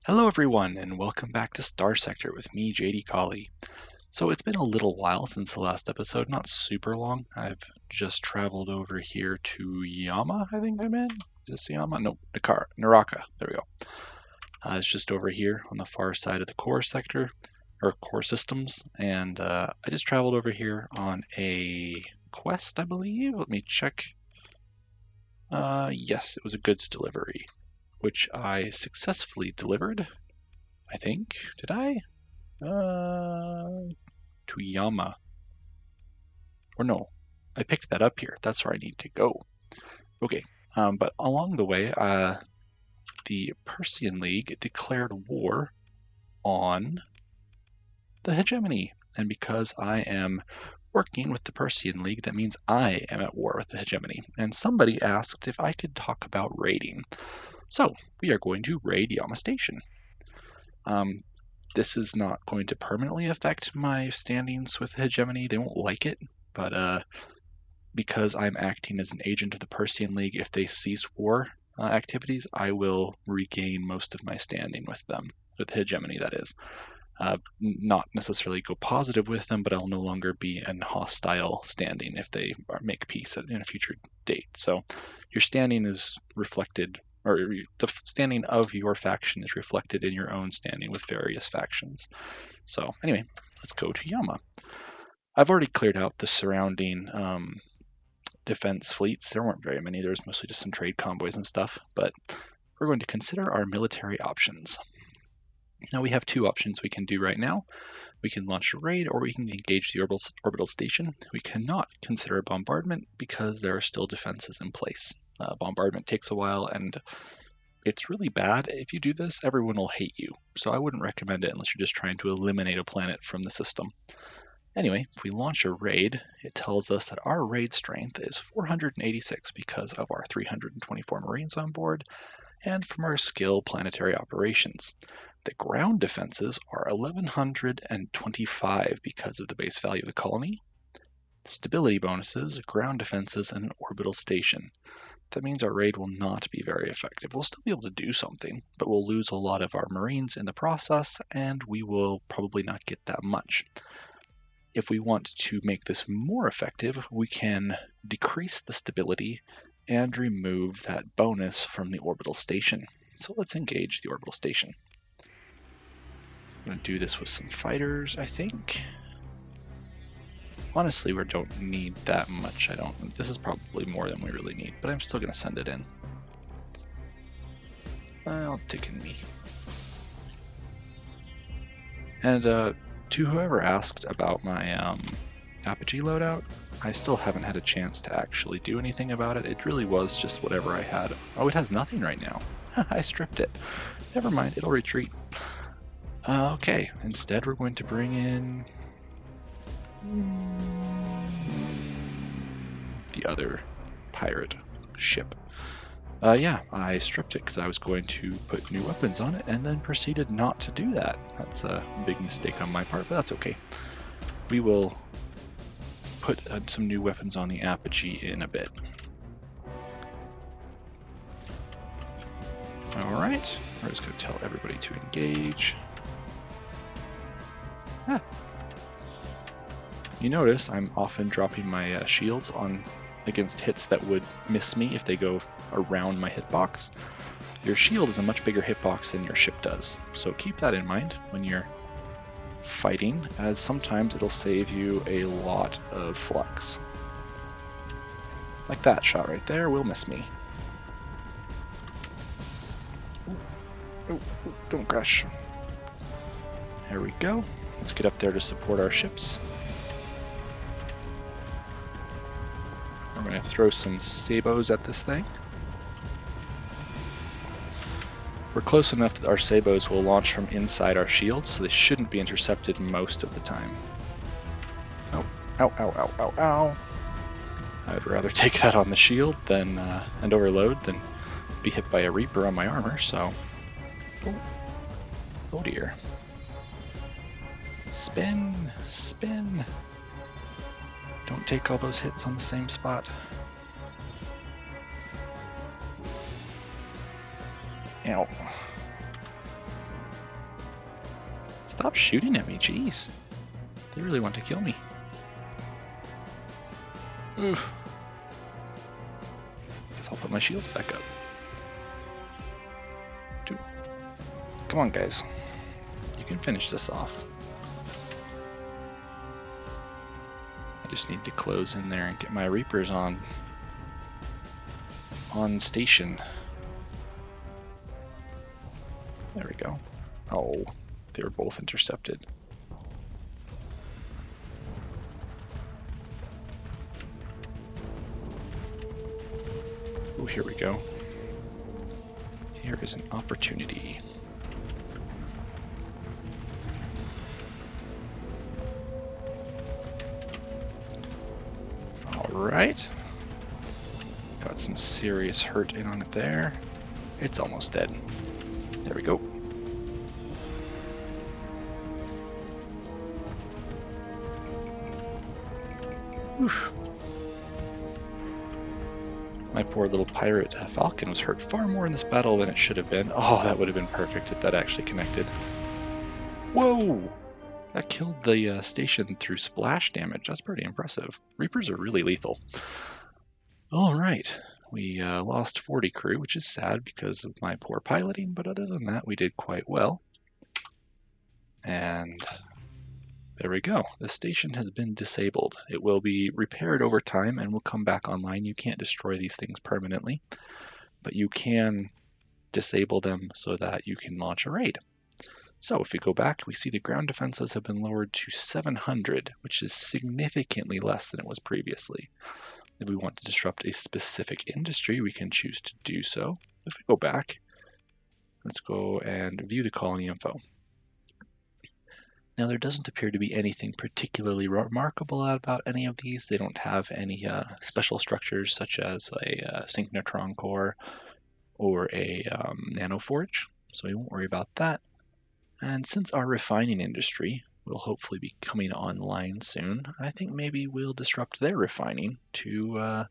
Hello everyone, and welcome back to Starsector with me, JD Colley. So it's been a little while since the last episode, not super long. I've just traveled over here to Yama, I think I'm in. Is this Yama? No, Naraka. There we go. It's just over here on the far side of the core sector, or core systems, and I just traveled over here on a quest, I believe. Let me check. Yes, it was a goods delivery, which I successfully delivered. I think. Did I? To Yama. Or no, I picked that up here. That's where I need to go. Okay, but along the way, the Persean League declared war on the Hegemony. And because I am working with the Persean League, that means I am at war with the Hegemony. And somebody asked if I could talk about raiding. So, we are going to raid Yama Station. This is not going to permanently affect my standings with the Hegemony. They won't like it, but because I'm acting as an agent of the Persean League, if they cease war activities, I will regain most of my standing with them, with the Hegemony, that is. Not necessarily go positive with them, but I'll no longer be in hostile standing if they make peace in a future date. So your standing is reflected, or the standing of your faction is reflected in your own standing with various factions. So anyway, let's go to Yama. I've already cleared out the surrounding defense fleets. There weren't very many. There was mostly just some trade convoys and stuff, but we're going to consider our military options. Now we have two options we can do right now. We can launch a raid, or we can engage the orbital station. We cannot consider a bombardment because there are still defenses in place. Bombardment takes a while, and it's really bad. If you do this, everyone will hate you. So I wouldn't recommend it unless you're just trying to eliminate a planet from the system. Anyway, if we launch a raid, it tells us that our raid strength is 486 because of our 324 Marines on board, and from our skill planetary operations. The ground defenses are 1125 because of the base value of the colony. Stability bonuses, ground defenses, and an orbital station. That means our raid will not be very effective. We'll still be able to do something, but we'll lose a lot of our Marines in the process, and we will probably not get that much. If we want to make this more effective, we can decrease the stability and remove that bonus from the orbital station. So let's engage the orbital station. I'm going to do this with some fighters, I think. Honestly, we don't need that much. This is probably more than we really need, but I'm still going to send it in. I'll take in me. And to whoever asked about my Apogee loadout, I still haven't had a chance to actually do anything about it. It really was just whatever I had. Oh, it has nothing right now. I stripped it. Never mind, it'll retreat. Okay, instead we're going to bring in the other pirate ship. Yeah, I stripped it because I was going to put new weapons on it and then proceeded not to do that. That's a big mistake on my part, but that's okay. We will put some new weapons on the Apogee in a bit. Alright, we're just going to tell everybody to engage. You notice I'm often dropping my shields on against hits that would miss me if they go around my hitbox. Your shield is a much bigger hitbox than your ship does, so keep that in mind when you're fighting, as sometimes it'll save you a lot of flux. Like that shot right there will miss me. Oh, don't crash. There we go. Let's get up there to support our ships. I'm going to throw some sabos at this thing. We're close enough that our sabos will launch from inside our shields, so they shouldn't be intercepted most of the time. Oh, ow, ow, ow, ow, ow. I'd rather take that on the shield than and overload than be hit by a Reaper on my armor, so... Oh dear. Spin, spin. Don't take all those hits on the same spot. Ow. Stop shooting at me, jeez. They really want to kill me. Oof. Guess I'll put my shields back up. Come on, guys. You can finish this off. I just need to close in there and get my Reapers on station. There we go. Oh, they were both intercepted. Oh, here we go. Here is an opportunity. Alright. Got some serious hurt in on it there. It's almost dead. There we go. Oof. My poor little pirate falcon was hurt far more in this battle than it should have been. Oh, that would have been perfect if that actually connected. Whoa! That killed the station through splash damage. That's pretty impressive. Reapers are really lethal. Alright, we lost 40 crew, which is sad because of my poor piloting, but other than that, we did quite well. And there we go. The station has been disabled. It will be repaired over time and will come back online. You can't destroy these things permanently, but you can disable them so that you can launch a raid. So if we go back, we see the ground defenses have been lowered to 700, which is significantly less than it was previously. If we want to disrupt a specific industry, we can choose to do so. If we go back, let's go and view the colony info. Now, there doesn't appear to be anything particularly remarkable about any of these. They don't have any special structures such as a synchrotron core or a nanoforge, so we won't worry about that. And since our refining industry will hopefully be coming online soon, I think maybe we'll disrupt their refining to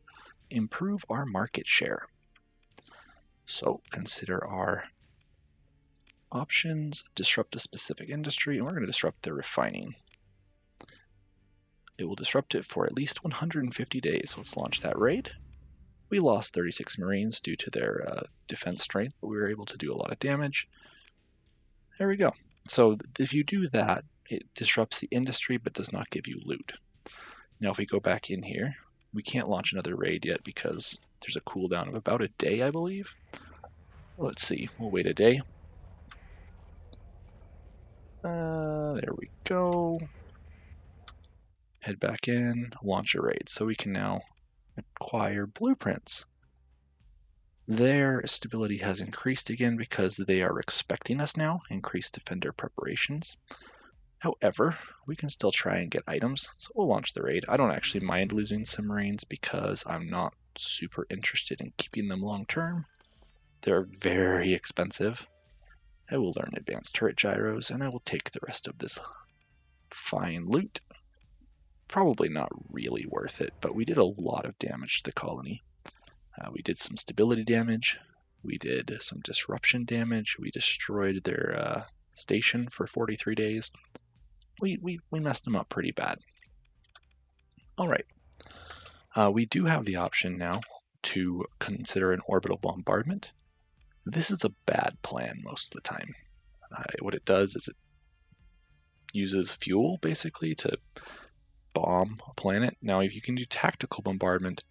improve our market share. So consider our options, disrupt a specific industry, and we're going to disrupt their refining. It will disrupt it for at least 150 days. Let's launch that raid. We lost 36 Marines due to their defense strength, but we were able to do a lot of damage. There we go. So if you do that, it disrupts the industry but does not give you loot. Now if we go back in here, we can't launch another raid yet because there's a cooldown of about a day, I believe. Let's see, we'll wait a day. There we go. Head back in, launch a raid. So we can now acquire blueprints. Their stability has increased again because they are expecting us now, increased defender preparations. However, we can still try and get items, so we'll launch the raid. I don't actually mind losing some Marines because I'm not super interested in keeping them long term. They're very expensive. I will learn advanced turret gyros, and I will take the rest of this fine loot. Probably not really worth it, but we did a lot of damage to the colony. We did some stability damage, we did some disruption damage, we destroyed their station for 43 days. We messed them up pretty bad. Alright, we do have the option now to consider an orbital bombardment. This is a bad plan most of the time. What it does is it uses fuel basically to bomb a planet. Now if you can do tactical bombardment,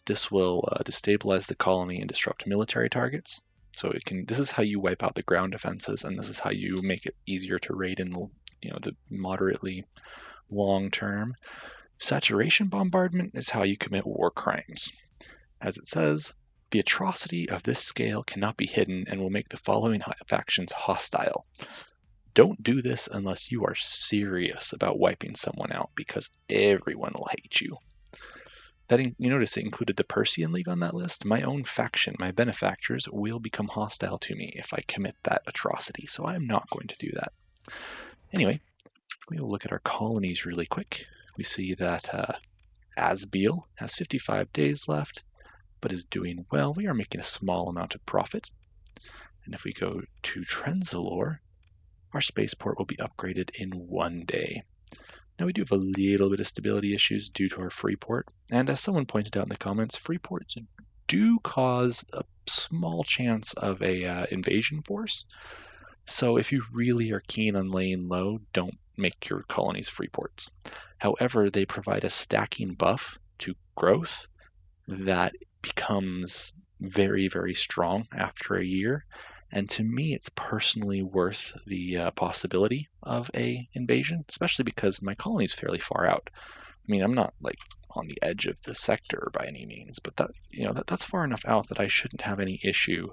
this will destabilize the colony and disrupt military targets. So it can. This is how you wipe out the ground defenses, and this is how you make it easier to raid in the moderately long term. Saturation bombardment is how you commit war crimes. As it says, the atrocity of this scale cannot be hidden and will make the following factions hostile. Don't do this unless you are serious about wiping someone out, because everyone will hate you. You notice it included the Persean League on that list. My own faction, my benefactors, will become hostile to me if I commit that atrocity, so I'm not going to do that. Anyway, we will look at our colonies really quick. We see that Asbiel has 55 days left, but is doing well. We are making a small amount of profit. And if we go to Trenzalore, our spaceport will be upgraded in 1 day. Now we do have a little bit of stability issues due to our free port, and as someone pointed out in the comments, free ports do cause a small chance of a invasion force. So if you really are keen on laying low, don't make your colonies free ports. However, they provide a stacking buff to growth that becomes very, very strong after a year. And to me, it's personally worth the possibility of a invasion, especially because my colony is fairly far out. I mean, I'm not like on the edge of the sector by any means, but that's far enough out that I shouldn't have any issue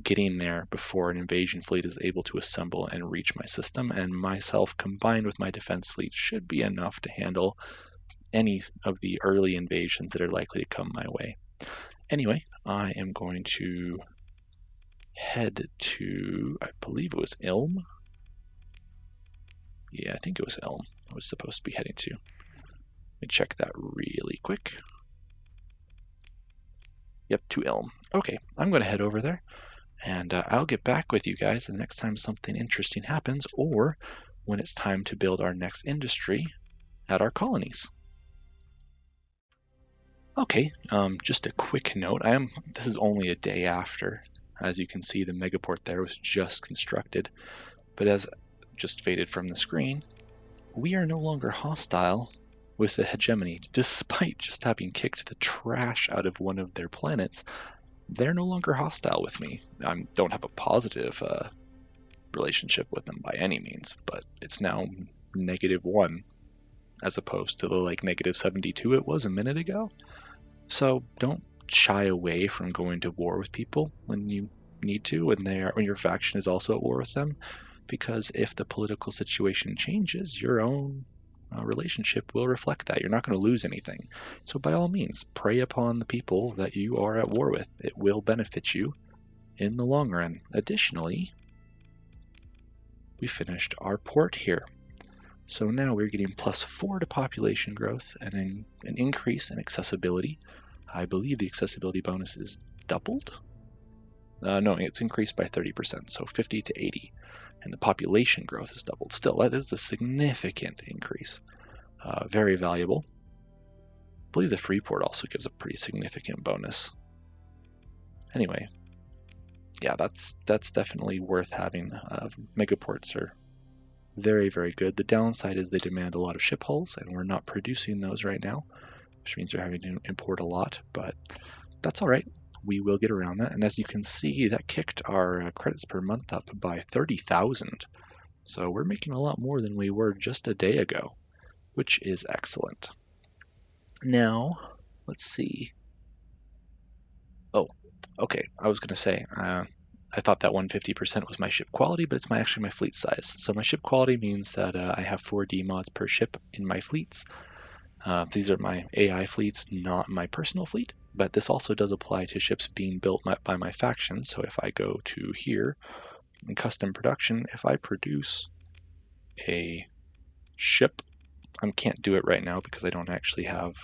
getting there before an invasion fleet is able to assemble and reach my system. And myself, combined with my defense fleet, should be enough to handle any of the early invasions that are likely to come my way. Anyway, I am going to head to, I believe it was Ilm. Yeah, I think it was Ilm I was supposed to be heading to. Let me check that really quick. Yep, to Ilm. Okay, I'm going to head over there, and I'll get back with you guys the next time something interesting happens, or when it's time to build our next industry at our colonies. Okay, just a quick note. This is only a day after. As you can see, the megaport there was just constructed, but as just faded from the screen, we are no longer hostile with the Hegemony. Despite just having kicked the trash out of one of their planets, they're no longer hostile with me. I don't have a positive relationship with them by any means, but it's now -1 as opposed to the -72 it was a minute ago. So don't shy away from going to war with people when you need to, when your faction is also at war with them, because if the political situation changes, your own relationship will reflect that. You're not going to lose anything. So by all means, prey upon the people that you are at war with. It will benefit you in the long run. Additionally, we finished our port here. So now we're getting +4 to population growth and an increase in accessibility. I believe the accessibility bonus is doubled. No, it's increased by 30%, so 50 to 80. And the population growth is doubled. Still, that is a significant increase. Very valuable. I believe the free port also gives a pretty significant bonus. Anyway, yeah, that's definitely worth having. Megaports are very, very good. The downside is they demand a lot of ship hulls, and we're not producing those right now, which means we're having to import a lot, but that's all right. We will get around that. And as you can see, that kicked our credits per month up by 30,000. So we're making a lot more than we were just a day ago, which is excellent. Now, let's see. Oh, okay. I was going to say, I thought that 150% was my ship quality, but it's actually my fleet size. So my ship quality means that I have 4 D mods per ship in my fleets. These are my AI fleets, not my personal fleet, but this also does apply to ships being built by my faction. So if I go to here in custom production, if I produce a ship, I can't do it right now because I don't actually have,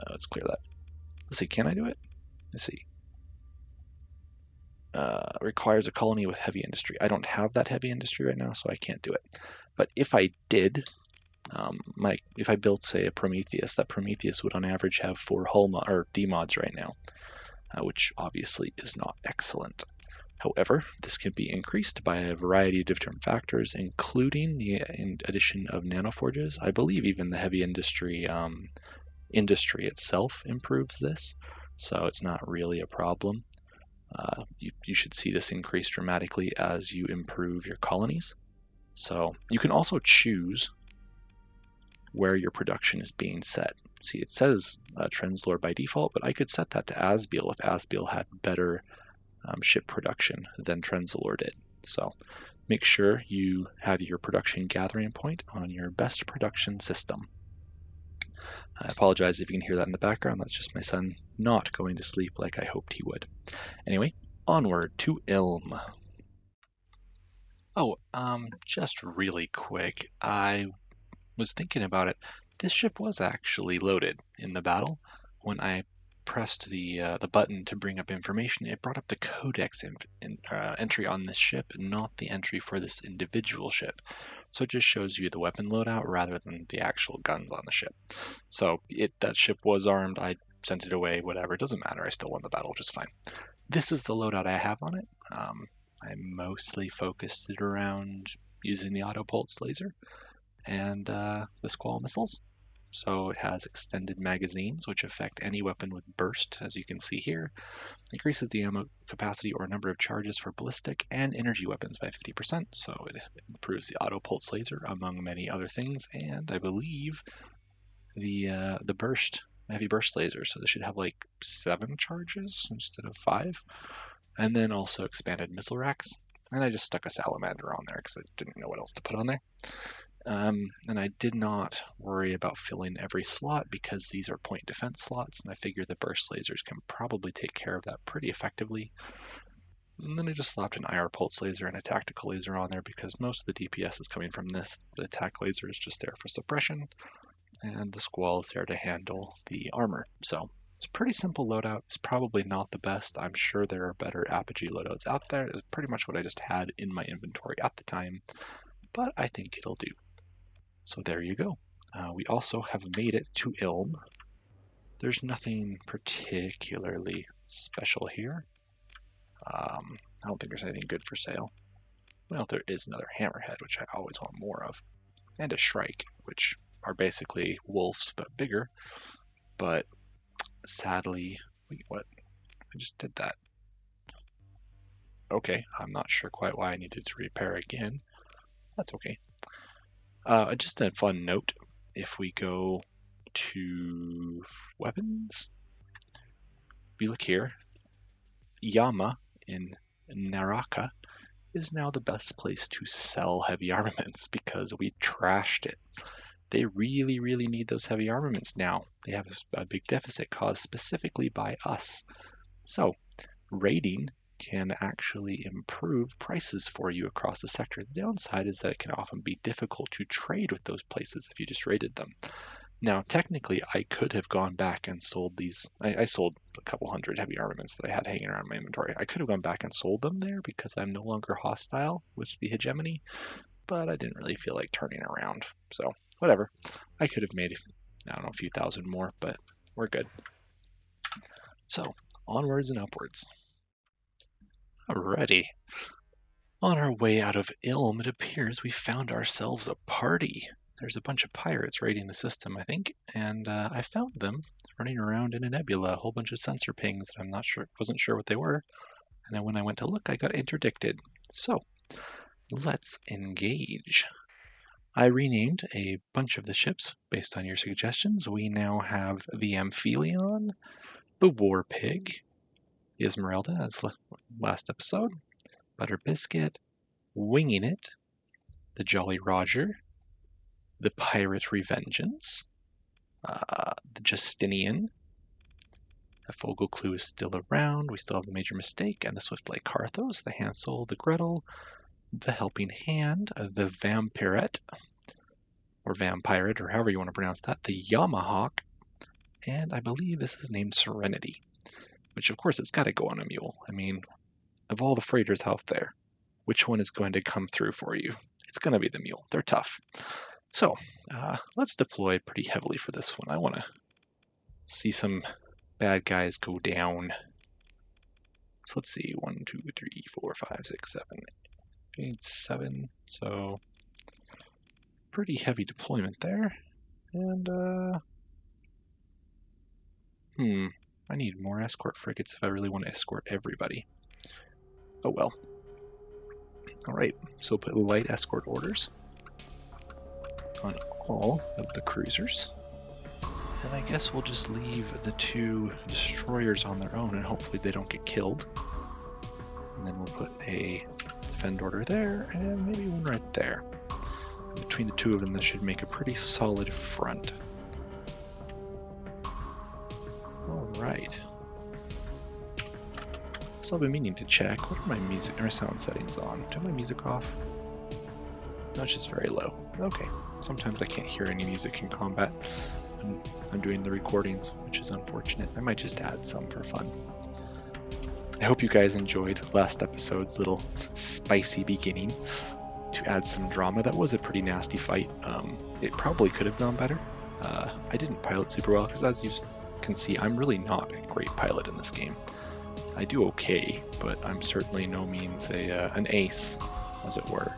let's clear that. Let's see, can I do it? Let's see. Requires a colony with heavy industry. I don't have that heavy industry right now, so I can't do it. But if I did, if I built, say, a Prometheus, that Prometheus would on average have 4 hull or D mods right now, which obviously is not excellent. However, this can be increased by a variety of different factors, including the addition of nanoforges. I believe even the heavy industry itself improves this, so it's not really a problem. You should see this increase dramatically as you improve your colonies. So you can also choose where your production is being set. See, it says Trenzlore by default, but I could set that to Asbiel if Asbiel had better ship production than Trenzlore did. So make sure you have your production gathering point on your best production system. I apologize if you can hear that in the background. That's just my son not going to sleep like I hoped he would. Anyway, onward to Ilm. Oh, just really quick. I was thinking about it. This ship was actually loaded in the battle when I pressed the button to bring up information, it brought up the codex entry on this ship, not the entry for this individual ship. So it just shows you the weapon loadout rather than the actual guns on the ship. So that ship was armed, I sent it away, whatever, it doesn't matter, I still won the battle just fine. This is the loadout I have on it. I mostly focused it around using the auto pulse laser and the squall missiles. So it has extended magazines, which affect any weapon with burst, as you can see here. Increases the ammo capacity or number of charges for ballistic and energy weapons by 50%, so it improves the auto pulse laser, among many other things, and I believe the burst, heavy burst laser, so this should have like 7 charges instead of 5. And then also expanded missile racks, and I just stuck a salamander on there because I didn't know what else to put on there. And I did not worry about filling every slot because these are point defense slots, and I figure the burst lasers can probably take care of that pretty effectively. And then I just slapped an IR pulse laser and a tactical laser on there because most of the DPS is coming from this. The attack laser is just there for suppression, and the squall is there to handle the armor. So it's a pretty simple loadout. It's probably not the best. I'm sure there are better Apogee loadouts out there. It's pretty much what I just had in my inventory at the time, but I think it'll do. So there you go. We also have made it to Ilm. There's nothing particularly special here. I don't think there's anything good for sale. Well, there is another hammerhead, which I always want more of, and a shrike, which are basically wolves but bigger. But sadly, wait, what? I just did that. Okay, I'm not sure quite why I needed to repair again. That's okay. Just a fun note, if we go to weapons, if you look here, Yama in Naraka is now the best place to sell heavy armaments because we trashed it. They really, really need those heavy armaments now. They have a big deficit caused specifically by us. So, raiding can actually improve prices for you across the sector. The downside is that it can often be difficult to trade with those places if you just raided them. Now, technically, I could have gone back and sold these. I sold a couple hundred heavy armaments that I had hanging around my inventory. I could have gone back and sold them there because I'm no longer hostile with the Hegemony, but I didn't really feel like turning around. So, whatever. I could have made, I don't know, a few thousand more, but we're good. So, onwards and upwards. Alrighty. On our way out of Ilm, it appears we found ourselves a party. There's a bunch of pirates raiding the system, I think, and I found them running around in a nebula, a whole bunch of sensor pings that wasn't sure what they were. And then when I went to look, I got interdicted. So, let's engage. I renamed a bunch of the ships based on your suggestions. We now have the Amphileon, the War Pig, the Esmeralda, as last episode, Butter Biscuit, Winging It, the Jolly Roger, the Pirate Revengeance, the Justinian, the Fogelclew is still around, we still have the Major Mistake, and the Swiftblade Carthos, the Hansel, the Gretel, the Helping Hand, the Vampirette, or Vampirate, or however you want to pronounce that, the Yamahawk, and I believe this is named Serenity, which of course it's got to go on a mule. I mean, of all the freighters out there, which one is going to come through for you? It's going to be the mule. They're tough. So let's deploy pretty heavily for this one. I want to see some bad guys go down. So let's see, 1, 2, 3, 4, 5, 6, 7, 8, 7. So pretty heavy deployment there. And I need more escort frigates if I really want to escort everybody. Oh well. Alright, so put light escort orders on all of the cruisers. And I guess we'll just leave the 2 destroyers on their own and hopefully they don't get killed. And then we'll put a defend order there and maybe one right there. Between the 2 of them, this should make a pretty solid front. Alright. So I've been meaning to check, what are my music or sound settings on? Do I have my music off? No, it's just very low. Okay, sometimes I can't hear any music in combat. when I'm doing the recordings, which is unfortunate. I might just add some for fun. I hope you guys enjoyed last episode's little spicy beginning to add some drama. That was a pretty nasty fight. It probably could have gone better. I didn't pilot super well because, as you can see, I'm really not a great pilot in this game. I do okay, but I'm certainly no means an ace, as it were.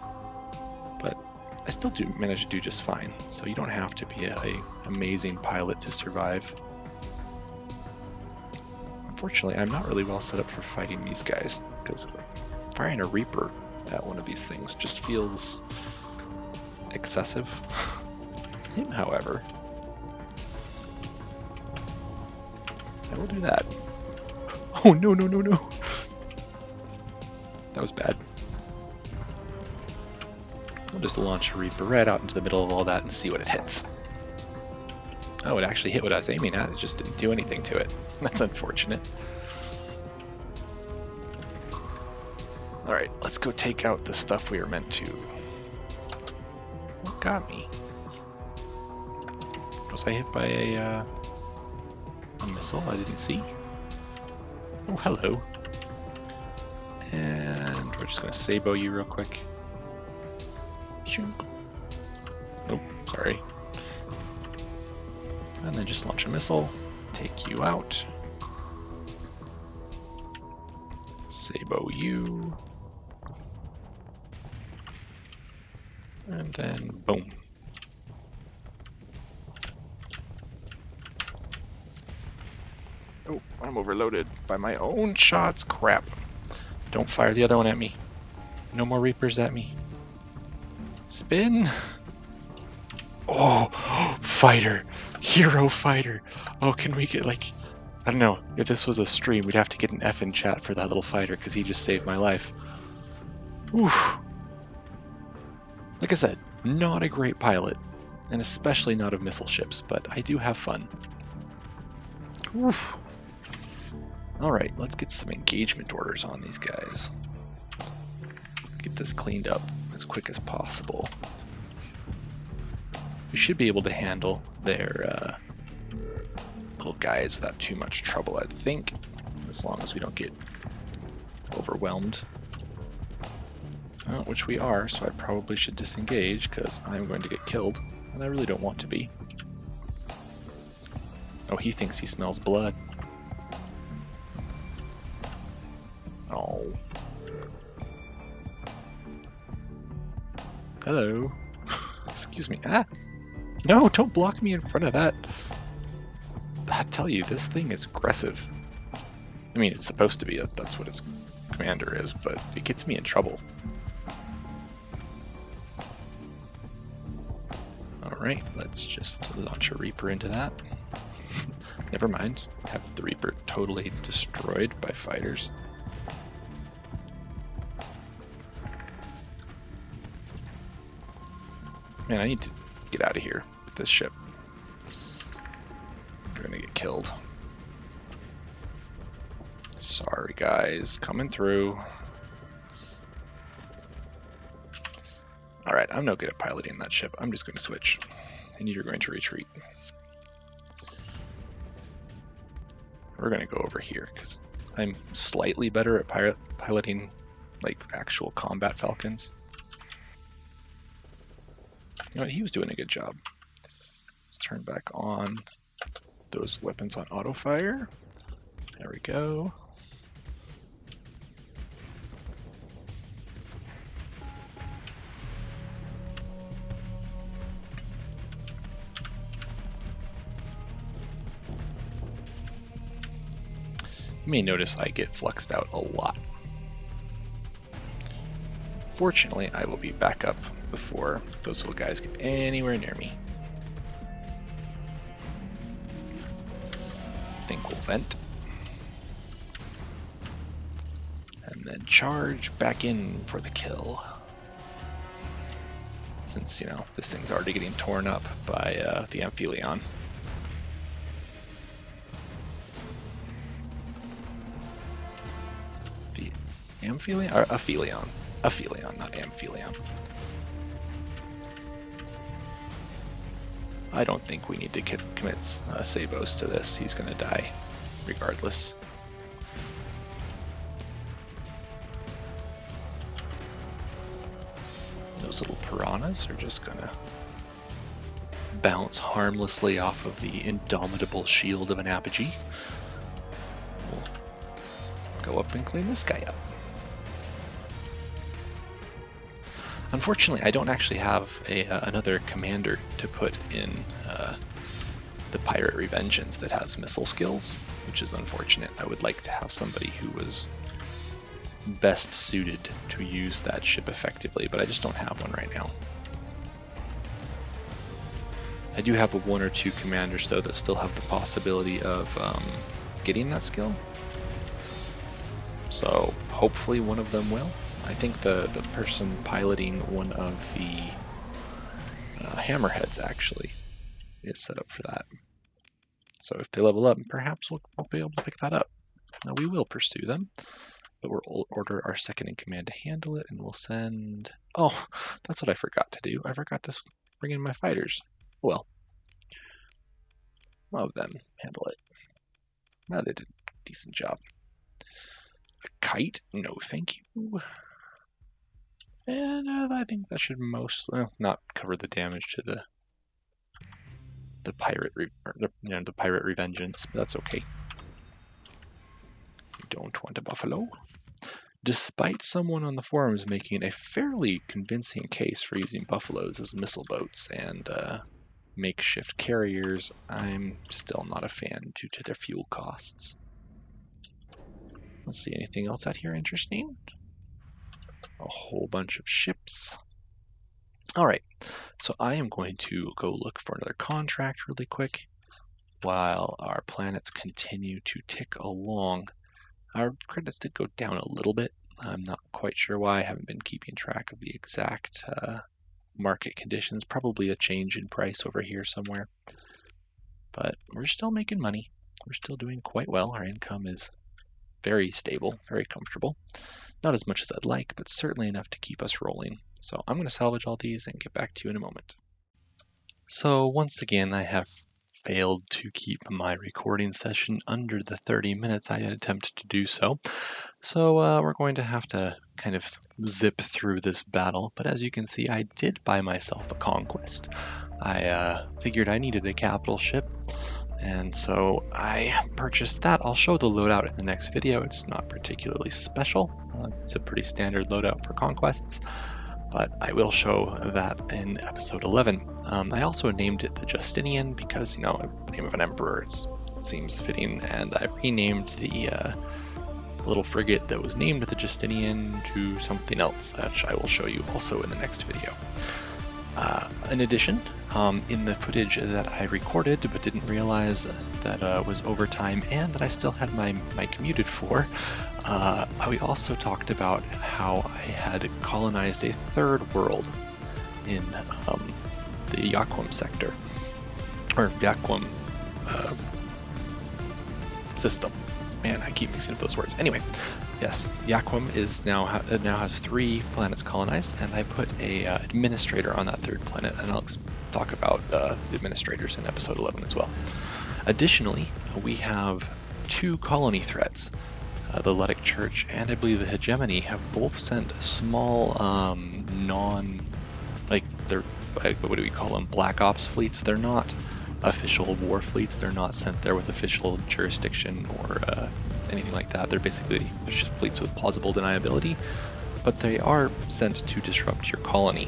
But I still do manage to do just fine, so you don't have to be an amazing pilot to survive. Unfortunately, I'm not really well set up for fighting these guys, because firing a Reaper at one of these things just feels excessive. Him, however, I will do that. Oh, no, no, no, no. That was bad. I'll just launch a Reaper right out into the middle of all that and see what it hits. Oh, it actually hit what I was aiming at. It just didn't do anything to it. That's unfortunate. Alright, let's go take out the stuff we were meant to. What got me? Was I hit by a missile I didn't see? Oh, hello. And we're just going to Sabo you real quick. Oh, sorry. And then just launch a missile, take you out. Sabo you. And then boom. Oh, I'm overloaded by my own shots. Crap. Don't fire the other one at me. No more Reapers at me. Spin. Oh, fighter. Hero fighter. Oh, can we get, like, I don't know. If this was a stream, we'd have to get an F in chat for that little fighter, because he just saved my life. Oof. Like I said, not a great pilot, and especially not of missile ships, but I do have fun. Oof. Alright, let's get some engagement orders on these guys. Get this cleaned up as quick as possible. We should be able to handle their little guys without too much trouble, I think, as long as we don't get overwhelmed. Which we are, so I probably should disengage, because I'm going to get killed, and I really don't want to be. Oh, he thinks he smells blood. Oh. Hello. Excuse me. Ah! No, don't block me in front of that. I tell you, this thing is aggressive. I mean, it's supposed to be. That's what its commander is, but it gets me in trouble. Alright, let's just launch a Reaper into that. Never mind, have the Reaper totally destroyed by fighters. Man, I need to get out of here with this ship. We're gonna get killed. Sorry guys, coming through. Alright, I'm no good at piloting that ship. I'm just going to switch. And you're going to retreat. We're going to go over here, because I'm slightly better at piloting, like, actual combat falcons. You know what, he was doing a good job. Let's turn back on those weapons on auto fire. There we go. You may notice I get fluxed out a lot. Fortunately, I will be back up before those little guys get anywhere near me. I think we'll vent. And then charge back in for the kill. Since, you know, this thing's already getting torn up by the Amphileon. Amphileon? Or Aphelion. Aphelion, not Amphileon. I don't think we need to commit Sabos to this. He's going to die regardless. Those little piranhas are just going to bounce harmlessly off of the indomitable shield of an apogee. We'll go up and clean this guy up. Unfortunately, I don't actually have another commander to put in the Pirate Revengeance that has missile skills, which is unfortunate. I would like to have somebody who was best suited to use that ship effectively, but I just don't have one right now. I do have one or two commanders, though, that still have the possibility of getting that skill. So hopefully one of them will. I think the person piloting one of the hammerheads actually is set up for that. So if they level up, perhaps we'll be able to pick that up. Now we will pursue them, but we'll order our second in command to handle it, and we'll send... Oh, that's what I forgot to do. I forgot to bring in my fighters. Well, I'll have them handle it. Now they did a decent job. A kite? No, thank you. And I think that should mostly not cover the damage to the pirate revengeance, but that's okay. We don't want a buffalo. Despite someone on the forums making a fairly convincing case for using buffaloes as missile boats and makeshift carriers, I'm still not a fan due to their fuel costs. Let's see, anything else out here interesting? A whole bunch of ships. All right, so I am going to go look for another contract really quick while our planets continue to tick along. Our credits did go down a little bit. I'm not quite sure why. I haven't been keeping track of the exact market conditions. Probably a change in price over here somewhere. But we're still making money. We're still doing quite well. Our income is very stable, very comfortable. Not as much as I'd like, but certainly enough to keep us rolling. So I'm going to salvage all these and get back to you in a moment. So once again, I have failed to keep my recording session under the 30 minutes I had attempted to do so. So we're going to have to kind of zip through this battle. But as you can see, I did buy myself a conquest. I figured I needed a capital ship, and so I purchased that. I'll show the loadout in the next video. It's not particularly special. It's a pretty standard loadout for conquests, but I will show that in episode 11. I also named it the Justinian because, you know, the name of an emperor seems fitting, and I renamed the little frigate that was named the Justinian to something else, which I will show you also in the next video. In addition, in the footage that I recorded but didn't realize that was overtime and that I still had my mic muted for, we also talked about how I had colonized a third world in the Yaquam sector, or Yaquam system. Man, I keep mixing up those words. Anyway, yes, Yaquam is now has 3 planets colonized, and I put a administrator on that third planet, and I'll talk about the administrators in episode 11 as well. Additionally, we have 2 colony threats. The Letic Church and I believe the Hegemony have both sent small what do we call them? Black Ops fleets. They're not official war fleets. They're not sent there with official jurisdiction or anything like that. They're basically just fleets with plausible deniability, but they are sent to disrupt your colony.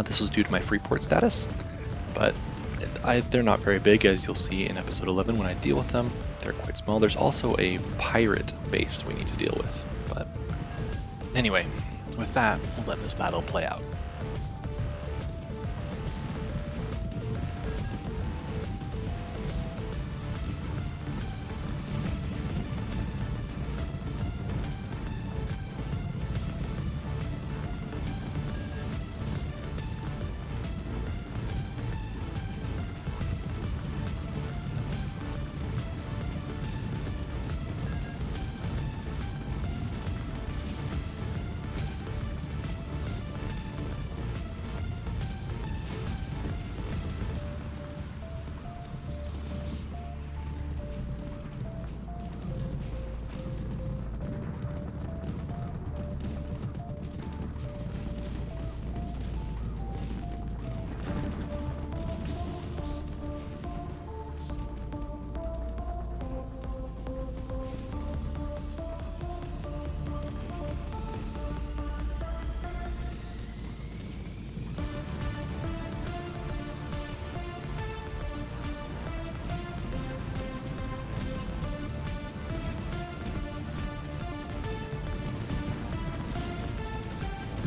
This was due to my free port status, but they're not very big, as you'll see in episode 11 when I deal with them. They're quite small. There's also a pirate base we need to deal with. But anyway, with that, we'll let this battle play out.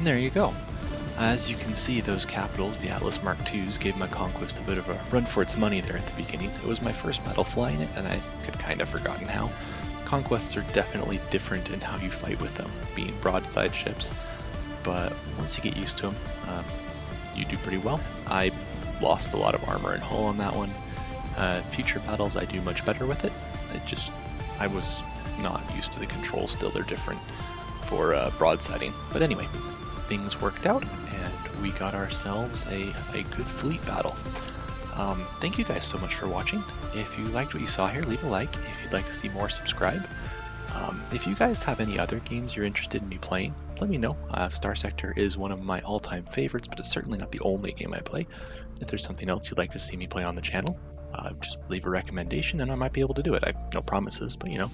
And there you go. As you can see, those capitals, the Atlas Mark IIs, gave my conquest a bit of a run for its money there at the beginning. It was my first battle flying it, and I had kind of forgotten how. Conquests are definitely different in how you fight with them, being broadside ships, but once you get used to them, you do pretty well. I lost a lot of armor and hull on that one. Future battles, I do much better with it. I was not used to the controls still, they're different for broadsiding. But anyway, things worked out, and we got ourselves a good fleet battle. Thank you guys so much for watching. If you liked what you saw here, leave a like. If you'd like to see more, subscribe. If you guys have any other games you're interested in me playing, let me know. Starsector is one of my all-time favorites, but it's certainly not the only game I play. If there's something else you'd like to see me play on the channel, just leave a recommendation and I might be able to do it. I have no promises, but you know.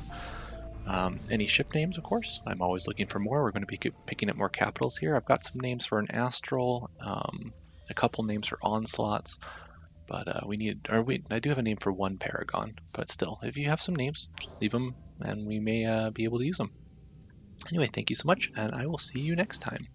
Any ship names, of course. I'm always looking for more. We're going to be picking up more capitals here. I've got some names for an Astral, a couple names for Onslaughts, but I do have a name for one Paragon, but still, if you have some names, leave them and we may be able to use them. Anyway, thank you so much, and I will see you next time.